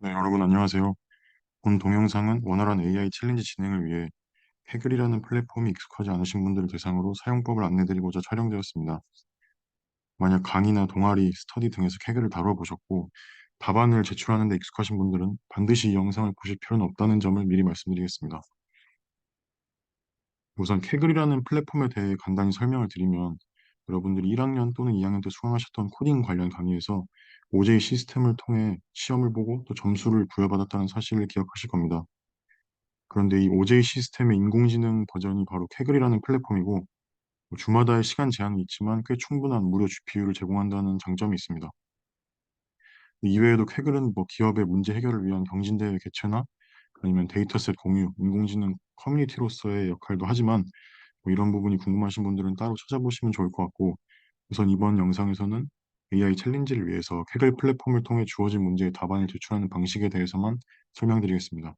네, 여러분 안녕하세요. 본 동영상은 원활한 AI 챌린지 진행을 위해 캐글이라는 플랫폼이 익숙하지 않으신 분들을 대상으로 사용법을 안내드리고자 촬영되었습니다. 만약 강의나 동아리, 스터디 등에서 캐글을 다뤄보셨고 답안을 제출하는 데 익숙하신 분들은 반드시 이 영상을 보실 필요는 없다는 점을 미리 말씀드리겠습니다. 우선 캐글이라는 플랫폼에 대해 간단히 설명을 드리면 여러분들이 1학년 또는 2학년 때 수강하셨던 코딩 관련 강의에서 OJ 시스템을 통해 시험을 보고 또 점수를 부여받았다는 사실을 기억하실 겁니다. 그런데 이 OJ 시스템의 인공지능 버전이 바로 캐글이라는 플랫폼이고 뭐 주마다의 시간 제한은 있지만 꽤 충분한 무료 GPU를 제공한다는 장점이 있습니다. 이외에도 캐글은 뭐 기업의 문제 해결을 위한 경진대회 개최나 아니면 데이터셋 공유, 인공지능 커뮤니티로서의 역할도 하지만 뭐 이런 부분이 궁금하신 분들은 따로 찾아보시면 좋을 것 같고 우선 이번 영상에서는 AI 챌린지를 위해서 캐글 플랫폼을 통해 주어진 문제의 답안을 제출하는 방식에 대해서만 설명드리겠습니다.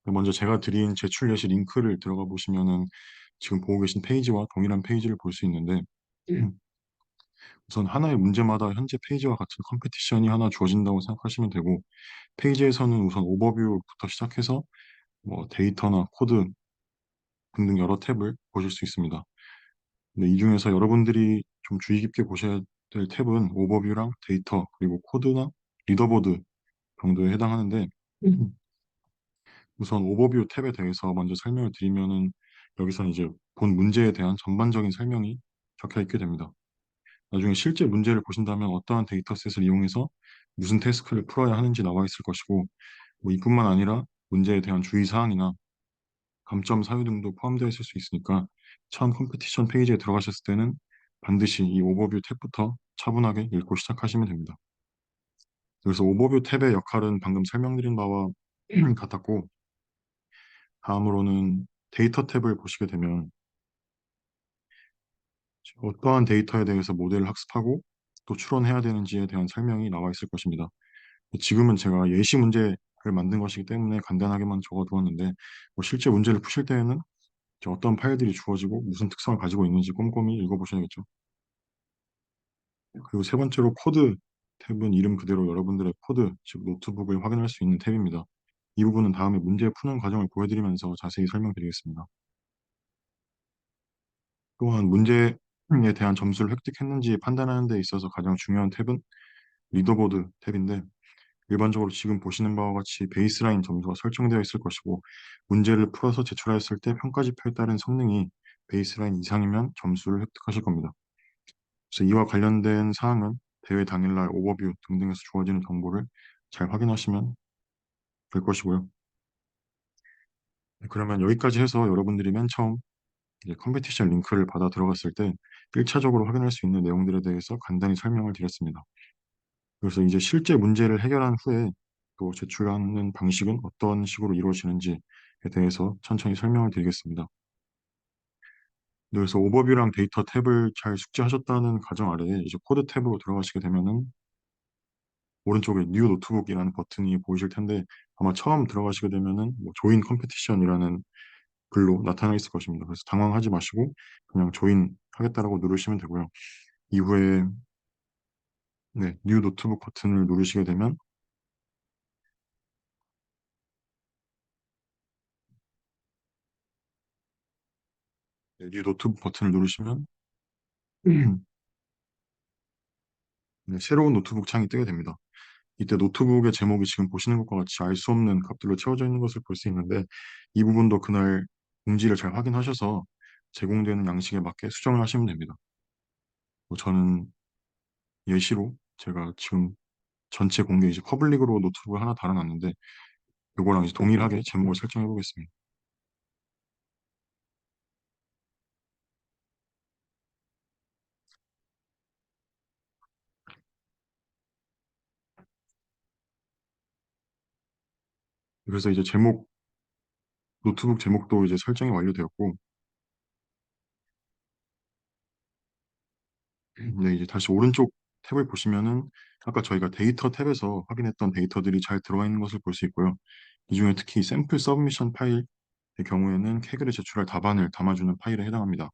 먼저 제가 드린 제출 예시 링크를 들어가 보시면은 지금 보고 계신 페이지와 동일한 페이지를 볼 수 있는데 우선 하나의 문제마다 현재 페이지와 같은 컴페티션이 하나 주어진다고 생각하시면 되고 페이지에서는 우선 오버뷰부터 시작해서 뭐 데이터나 코드 등등 여러 탭을 보실 수 있습니다. 근데 이 중에서 여러분들이 좀 주의 깊게 보셔야 될 탭은 오버뷰랑 데이터 그리고 코드나 리더보드 정도에 해당하는데 우선 오버뷰 탭에 대해서 먼저 설명을 드리면은 여기서는 이제 본 문제에 대한 전반적인 설명이 적혀 있게 됩니다. 나중에 실제 문제를 보신다면 어떠한 데이터셋을 이용해서 무슨 태스크를 풀어야 하는지 나와 있을 것이고 뭐 이뿐만 아니라 문제에 대한 주의사항이나 감점 사유 등도 포함되어 있을 수 있으니까 처음 컴피티션 페이지에 들어가셨을 때는 반드시 이 오버뷰 탭부터 차분하게 읽고 시작하시면 됩니다. 그래서 오버뷰 탭의 역할은 방금 설명드린 바와 같았고 다음으로는 데이터 탭을 보시게 되면 어떠한 데이터에 대해서 모델을 학습하고 또 추론해야 되는지에 대한 설명이 나와 있을 것입니다. 지금은 제가 예시 문제를 만든 것이기 때문에 간단하게만 적어두었는데 뭐 실제 문제를 푸실 때에는 이제 어떤 파일들이 주어지고 무슨 특성을 가지고 있는지 꼼꼼히 읽어보셔야겠죠. 그리고 세 번째로 코드 탭은 이름 그대로 여러분들의 코드, 즉 노트북을 확인할 수 있는 탭입니다. 이 부분은 다음에 문제 푸는 과정을 보여드리면서 자세히 설명드리겠습니다. 또한 문제에 대한 점수를 획득했는지 판단하는 데 있어서 가장 중요한 탭은 리더보드 탭인데 일반적으로 지금 보시는 바와 같이 베이스라인 점수가 설정되어 있을 것이고 문제를 풀어서 제출하였을 때 평가지표에 따른 성능이 베이스라인 이상이면 점수를 획득하실 겁니다. 그래서 이와 관련된 사항은 대회 당일날 오버뷰 등등에서 주어지는 정보를 잘 확인하시면 될 것이고요. 네, 그러면 여기까지 해서 여러분들이 맨 처음 이제 컴페티션 링크를 받아 들어갔을 때 1차적으로 확인할 수 있는 내용들에 대해서 간단히 설명을 드렸습니다. 그래서 이제 실제 문제를 해결한 후에 또 제출하는 방식은 어떤 식으로 이루어지는지에 대해서 천천히 설명을 드리겠습니다. 네, 그래서 오버뷰랑 데이터 탭을 잘 숙지하셨다는 가정 아래에 이제 코드 탭으로 들어가시게 되면은 오른쪽에 뉴 노트북이라는 버튼이 보이실 텐데 아마 처음 들어가시게 되면은 뭐 조인 컴페티션이라는 글로 나타나 있을 것입니다. 그래서 당황하지 마시고 그냥 조인 하겠다라고 누르시면 되고요. 이후에 네, 뉴 노트북 버튼을 누르시게 되면 네, 뉴 노트북 버튼을 누르시면 네, 새로운 노트북 창이 뜨게 됩니다. 이때 노트북의 제목이 지금 보시는 것과 같이 알 수 없는 값들로 채워져 있는 것을 볼 수 있는데 이 부분도 그날 공지를 잘 확인하셔서 제공되는 양식에 맞게 수정을 하시면 됩니다. 뭐 저는 예시로 제가 지금 전체 공개 이제 퍼블릭으로 노트북을 하나 달아놨는데 이거랑 이제 동일하게 제목을 설정해 보겠습니다. 그래서 이제 제목 노트북 제목도 이제 설정이 완료되었고 네, 이제 다시 오른쪽 탭을 보시면은 아까 저희가 데이터 탭에서 확인했던 데이터들이 잘 들어가 있는 것을 볼 수 있고요. 이 중에 특히 샘플 서브미션 파일의 경우에는 캐글에 제출할 답안을 담아주는 파일에 해당합니다.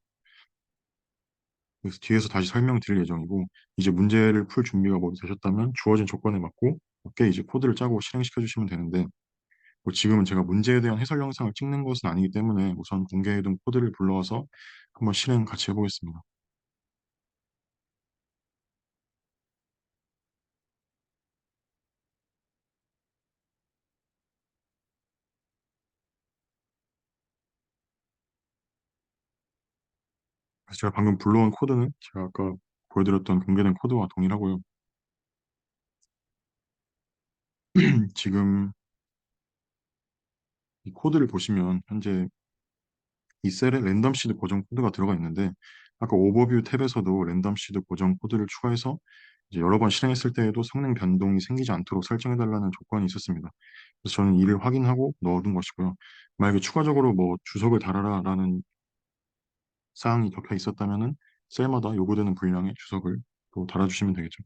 그래서 뒤에서 다시 설명드릴 예정이고 이제 문제를 풀 준비가 모두 되셨다면 주어진 조건에 맞고 게 이제 코드를 짜고 실행시켜 주시면 되는데 뭐 지금은 제가 문제에 대한 해설 영상을 찍는 것은 아니기 때문에 우선 공개해둔 코드를 불러와서 한번 실행 같이 해보겠습니다. 그래서 제가 방금 불러온 코드는 제가 아까 보여드렸던 공개된 코드와 동일하고요. 지금 이 코드를 보시면 현재 이 셀에 랜덤 시드 고정 코드가 들어가 있는데 아까 오버뷰 탭에서도 랜덤 시드 고정 코드를 추가해서 이제 여러 번 실행했을 때에도 성능 변동이 생기지 않도록 설정해달라는 조건이 있었습니다. 그래서 저는 이를 확인하고 넣어둔 것이고요. 만약에 추가적으로 뭐 주석을 달아라라는 사항이 적혀 있었다면은 셀마다 요구되는 분량의 주석을 또 달아주시면 되겠죠.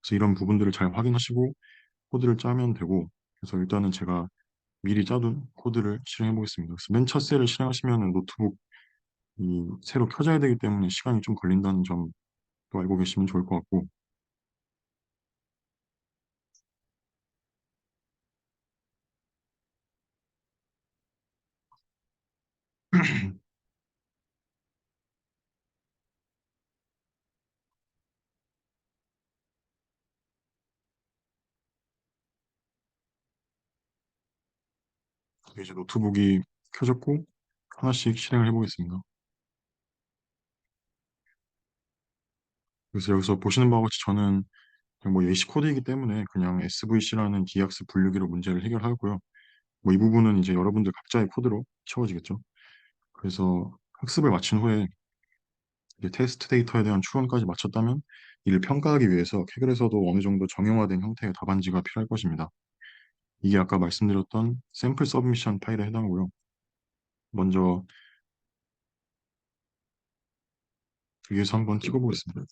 그래서 이런 부분들을 잘 확인하시고 코드를 짜면 되고, 그래서 일단은 제가 미리 짜둔 코드를 실행해 보겠습니다. 그래서 맨 첫 셀을 실행하시면은 노트북 이 새로 켜져야 되기 때문에 시간이 좀 걸린다는 점도 알고 계시면 좋을 것 같고, 이제 노트북이 켜졌고 하나씩 실행을 해보겠습니다. 그래서 여기서 보시는 바와 같이 저는 그냥 뭐 예시 코드이기 때문에 그냥 SVC라는 기약스 분류기로 문제를 해결하고요. 뭐 이 부분은 이제 여러분들 각자의 코드로 채워지겠죠. 그래서 학습을 마친 후에 이제 테스트 데이터에 대한 추론까지 마쳤다면 이를 평가하기 위해서 캐글에서도 어느 정도 정형화된 형태의 답안지가 필요할 것입니다. 이게 아까 말씀드렸던 샘플 서브미션 파일에 해당하고요. 먼저 위에서 한번 찍어보겠습니다.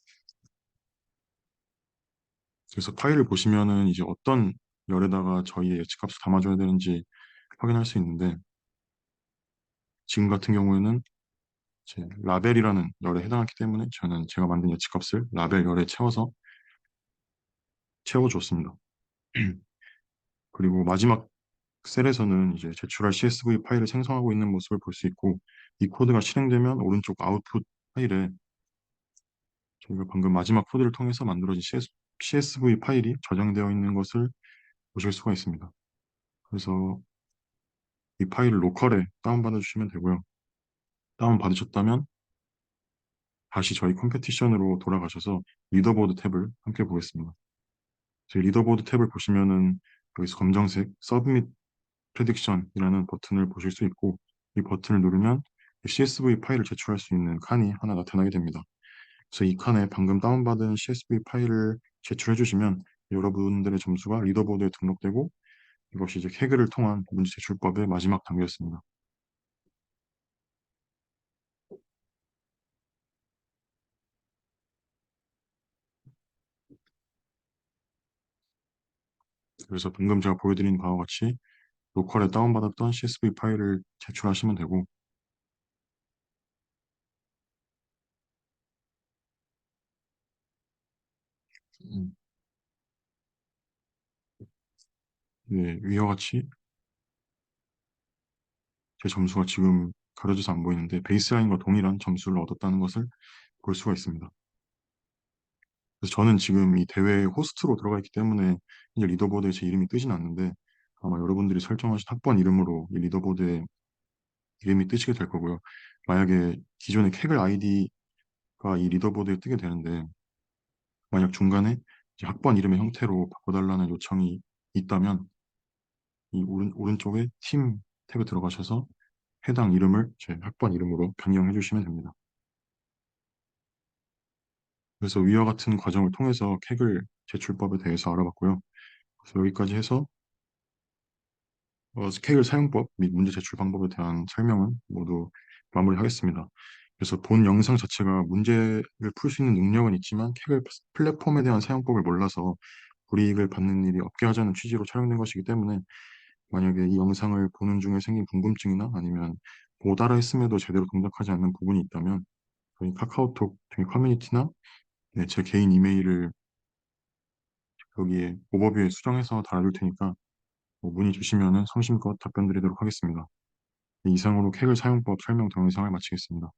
그래서 파일을 보시면은 이제 어떤 열에다가 저희의 예측값을 담아줘야 되는지 확인할 수 있는데 지금 같은 경우에는 제 라벨이라는 열에 해당하기 때문에 저는 제가 만든 예측값을 라벨 열에 채워줬습니다. 그리고 마지막 셀에서는 이제 제출할 CSV 파일을 생성하고 있는 모습을 볼 수 있고 이 코드가 실행되면 오른쪽 아웃풋 파일에 저희가 방금 마지막 코드를 통해서 만들어진 CSV 파일이 저장되어 있는 것을 보실 수가 있습니다. 그래서 이 파일을 로컬에 다운받아 주시면 되고요. 다운받으셨다면 다시 저희 컴페티션으로 돌아가셔서 리더보드 탭을 함께 보겠습니다. 저희 리더보드 탭을 보시면은 여기서 검정색 서브밋 프레딕션이라는 버튼을 보실 수 있고 이 버튼을 누르면 CSV 파일을 제출할 수 있는 칸이 하나 나타나게 됩니다. 그래서 이 칸에 방금 다운받은 CSV 파일을 제출해 주시면 여러분들의 점수가 리더보드에 등록되고 이것이 이제 캐그를 통한 문제 제출법의 마지막 단계였습니다. 그래서 방금 제가 보여드린 바와 같이 로컬에 다운받았던 CSV 파일을 제출하시면 되고 음, 네, 위와 같이 제 점수가 지금 가려져서 안 보이는데 베이스라인과 동일한 점수를 얻었다는 것을 볼 수가 있습니다. 그래서 저는 지금 이 대회의 호스트로 들어가 있기 때문에 이제 리더보드에 제 이름이 뜨진 않는데 아마 여러분들이 설정하신 학번 이름으로 이 리더보드에 이름이 뜨시게 될 거고요. 만약에 기존의 캐글 아이디가 이 리더보드에 뜨게 되는데 만약 중간에 이제 학번 이름의 형태로 바꿔달라는 요청이 있다면 이 오른쪽에 팀 탭에 들어가셔서 해당 이름을 제 학번 이름으로 변경해 주시면 됩니다. 그래서 위와 같은 과정을 통해서 캐글 제출법에 대해서 알아봤고요. 그래서 여기까지 해서 캐글 사용법 및 문제 제출 방법에 대한 설명은 모두 마무리하겠습니다. 그래서 본 영상 자체가 문제를 풀 수 있는 능력은 있지만 캐글 플랫폼에 대한 사용법을 몰라서 불이익을 받는 일이 없게 하자는 취지로 촬영된 것이기 때문에 만약에 이 영상을 보는 중에 생긴 궁금증이나 아니면 보따라 했음에도 제대로 동작하지 않는 부분이 있다면 저희 카카오톡 저희 커뮤니티나 네, 제 개인 이메일을 여기에 오버뷰에 수정해서 달아둘 테니까 문의 주시면은 성심껏 답변 드리도록 하겠습니다. 네, 이상으로 캑을 사용법 설명 동영상을 마치겠습니다.